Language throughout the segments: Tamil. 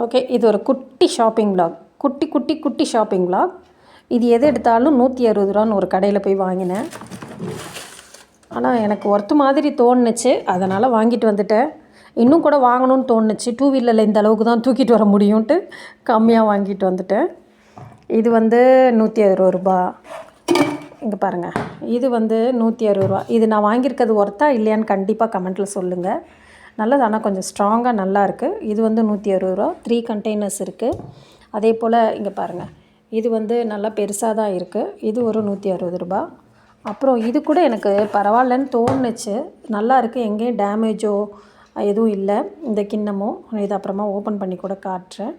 ஓகே, இது ஒரு குட்டி ஷாப்பிங் விலாக், குட்டி ஷாப்பிங் விலாக். இது எது எடுத்தாலும் 160 ரூபான்னு ஒரு கடையில் போய் வாங்கினேன். ஆனால் எனக்கு ஒர்த்து மாதிரி தோணுச்சு, அதனால் வாங்கிட்டு வந்துட்டேன். இன்னும் கூட வாங்கணும்னு தோணுச்சு, 2 வீலரில் இந்த அளவுக்கு தான் தூக்கிட்டு வர முடியும்ன்ட்டு கம்மியாக வாங்கிட்டு வந்துட்டேன். இது வந்து 160 ரூபா. இங்கே பாருங்கள், இது வந்து 160 ரூபா. இது நான் வாங்கியிருக்கிறது ஒர்த்தா இல்லையான்னு கண்டிப்பாக கமெண்ட்டில் சொல்லுங்கள். நல்லது, ஆனால் கொஞ்சம் ஸ்ட்ராங்காக நல்லாயிருக்கு. இது வந்து 160 ரூபா. 3 கண்டெய்னர்ஸ் இருக்குது. அதே போல் இங்கே பாருங்கள், இது வந்து நல்லா பெருசாக தான் இருக்குது. இது ஒரு 160 ரூபா. அப்புறம் இது கூட எனக்கு பரவாயில்லன்னு தோணுச்சு, நல்லா இருக்குது, எங்கேயும் டேமேஜோ எதுவும் இல்லை. இந்த கிண்ணமும் இது அப்புறமா ஓப்பன் பண்ணி கூட காட்டுறேன்.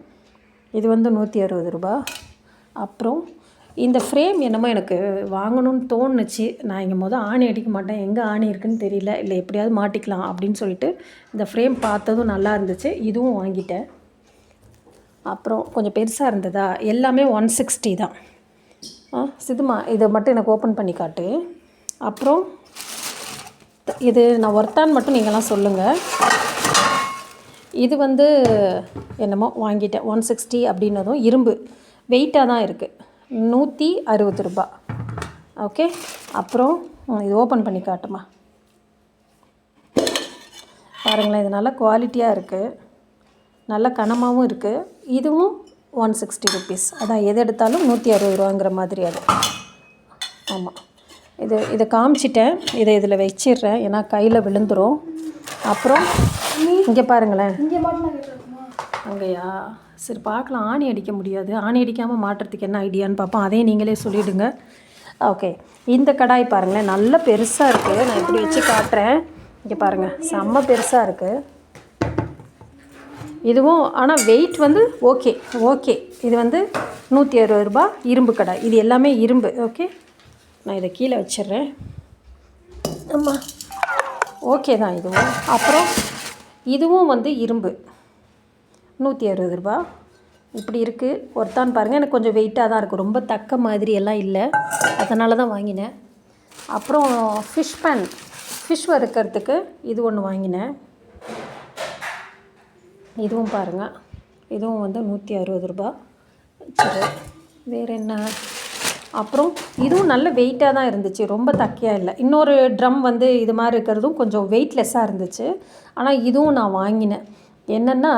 இது வந்து 160 ரூபா. அப்புறம் இந்த ஃப்ரேம் என்னமோ எனக்கு வாங்கணும்னு தோணுச்சு. நான் இங்கே ஆணி அடிக்க மாட்டேன், எங்கே ஆணி இருக்குதுன்னு தெரியல, இல்லை எப்படியாவது மாட்டிக்கலாம் அப்படின்னு சொல்லிட்டு இந்த ஃப்ரேம் பார்த்ததும் நல்லா இருந்துச்சு, இதுவும் வாங்கிட்டேன். அப்புறம் கொஞ்சம் பெருசாக இருந்ததா, எல்லாமே 160 தான். சிதுமா, இதை மட்டும் எனக்கு ஓப்பன் பண்ணி காட்டு. அப்புறம் இது நான் ஒர்த்தான்னு மட்டும் நீங்களாம் சொல்லுங்கள். இது வந்து என்னமோ வாங்கிட்டேன், 160 அப்படின்னதும் இரும்பு வெயிட்டாக தான் இருக்குது, 160 ரூபா. ஓகே, அப்புறம் இது ஓப்பன் பண்ணி காட்டுமா, பாருங்களேன், இது நல்லா குவாலிட்டியாக இருக்குது, நல்ல கனமாகவும் இருக்குது. இதுவும் 160 ருபீஸ். அதான் எது எடுத்தாலும் 160 ரூபாங்கிற மாதிரி அது. ஆமாம், இதை காமிச்சிட்டேன், இதில் வச்சிடுறேன், ஏன்னா கையில் விழுந்துடும். அப்புறம் இங்கே பாருங்களேன், அங்கேயா, சரி பார்க்கலாம். ஆணி அடிக்க முடியாது, ஆணி அடிக்காமல் மாட்டுறதுக்கு என்ன ஐடியான்னு பார்ப்போம், அதையும் நீங்களே சொல்லிவிடுங்க. ஓகே, இந்த கடாய் பாருங்களேன், நல்ல பெருசாக இருக்குது. நான் இப்படி வச்சு காட்டுறேன். இங்கே பாருங்கள், செம்ம பெருசாக இருக்குது இதுவும். ஆனால் வெயிட் வந்து ஓகே. இது வந்து 160 ரூபா, இரும்பு கடாய். இது எல்லாமே இரும்பு. ஓகே, நான் இதை கீழே வச்சிடுறேன். ஆமாம், ஓகே தான் இதுவும். அப்புறம் இதுவும் வந்து இரும்பு, 160 ரூபா. இப்படி இருக்குது. ஒருத்தான் பாருங்கள், எனக்கு கொஞ்சம் வெயிட்டாக தான் இருக்குது, ரொம்ப தக்க மாதிரி எல்லாம் இல்லை, அதனால தான் வாங்கினேன். அப்புறம் ஃபிஷ் வறுக்கிறதுக்கு இது ஒன்று வாங்கினேன். இதுவும் பாருங்கள், இதுவும் வந்து 160 ரூபா. சரி, வேறு என்ன? அப்புறம் இதுவும் நல்ல வெயிட்டாக தான் இருந்துச்சு, ரொம்ப தக்கையாக இல்லை. இன்னொரு ட்ரம் வந்து இது மாதிரி இருக்கிறதும் கொஞ்சம் வெயிட்லெஸ்ஸாக இருந்துச்சு. ஆனால் இதுவும் நான் வாங்கினேன். என்னென்னா,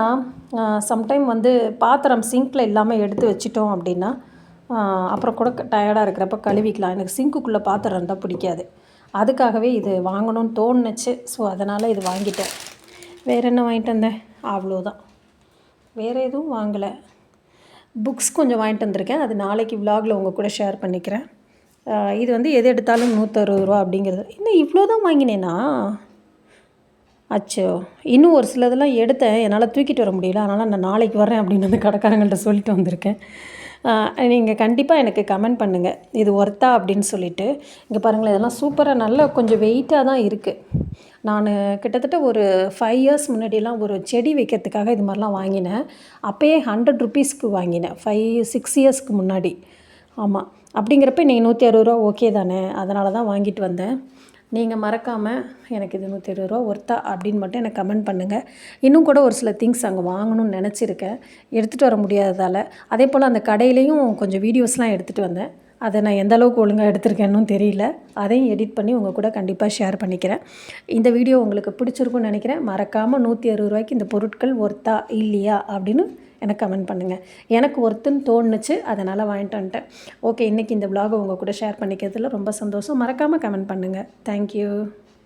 சம்டைம் வந்து பாத்திரம் சிங்கில் இல்லாமல் எடுத்து வச்சிட்டோம் அப்படின்னா அப்புறம் கூட டயர்டாக இருக்கிறப்ப கழுவிக்கலாம். எனக்கு சிங்க்குள்ளே பாத்திரம் இருந்தால் பிடிக்காது, அதுக்காகவே இது வாங்கணும்னு தோணுச்சு. ஸோ அதனால் இது வாங்கிட்டேன். வேறு என்ன வாங்கிட்டு வந்தேன், அவ்வளோதான், வேறு எதுவும் வாங்கலை. புக்ஸ் கொஞ்சம் வாங்கிட்டு வந்திருக்கேன், அது நாளைக்கு விலாகில் உங்கள் கூட ஷேர் பண்ணிக்கிறேன். இது வந்து எது எடுத்தாலும் 160 ரூபா அப்படிங்கிறது. இன்னும் இவ்வளோ தான் வாங்கினேன்னா, அச்சோ, இன்னும் ஒரு சிலதெல்லாம் எடுத்தேன், என்னால் தூக்கிட்டு வர முடியல, அதனால் நான் நாளைக்கு வரேன் அப்படின்னு வந்து கடைக்காரங்கள்ட்ட சொல்லிட்டு வந்திருக்கேன். நீங்கள் கண்டிப்பாக எனக்கு கமெண்ட் பண்ணுங்கள், இது ஒர்த்தா அப்படின்னு சொல்லிவிட்டு. இங்கே பாருங்களேன், இதெல்லாம் சூப்பராக நல்லா கொஞ்சம் வெயிட்டாக தான் இருக்குது. நான் கிட்டத்தட்ட ஒரு 5 இயர்ஸ் முன்னாடியெல்லாம் ஒரு செடி வைக்கிறதுக்காக இது மாதிரிலாம் வாங்கினேன். அப்போயே 100 ருபீஸ்க்கு வாங்கினேன், 5-6 இயர்ஸ்க்கு முன்னாடி. ஆமாம், அப்படிங்கிறப்ப நீங்கள் 160 ரூபா ஓகே தானே, அதனால தான் வாங்கிட்டு வந்தேன். நீங்கள் மறக்காமல் எனக்கு இது 160 ரூபா ஒர்த்தா அப்படின்னு மட்டும் எனக்கு கமெண்ட் பண்ணுங்கள். இன்னும் கூட ஒரு சில திங்ஸ் அங்கே வாங்கணும்னு நினச்சிருக்கேன், எடுத்துகிட்டு வர முடியாததால். அதே போல் அந்த கடையிலையும் கொஞ்சம் வீடியோஸ்லாம் எடுத்துகிட்டு வந்தேன், அதை நான் எந்த அளவுக்கு ஒழுங்காக எடுத்திருக்கேன்னு தெரியல, அதையும் எடிட் பண்ணி உங்கள் கூட கண்டிப்பாக ஷேர் பண்ணிக்கிறேன். இந்த வீடியோ உங்களுக்கு பிடிச்சிருக்குன்னு நினைக்கிறேன். மறக்காமல் 160 ரூபாய்க்கு இந்த பொருட்கள் ஒர்த்தா இல்லையா அப்படின்னு எனக்கு கமெண்ட் பண்ணுங்கள். எனக்கு ஒர்த்துன்னு தோணுச்சு, அதனால் வாங்கிட்டு வந்துட்டேன். ஓகே, இன்றைக்கி இந்த விலாகை உங்கள் கூட ஷேர் பண்ணிக்கிறதுல ரொம்ப சந்தோஷம். மறக்காமல் கமெண்ட் பண்ணுங்கள். தேங்க்யூ.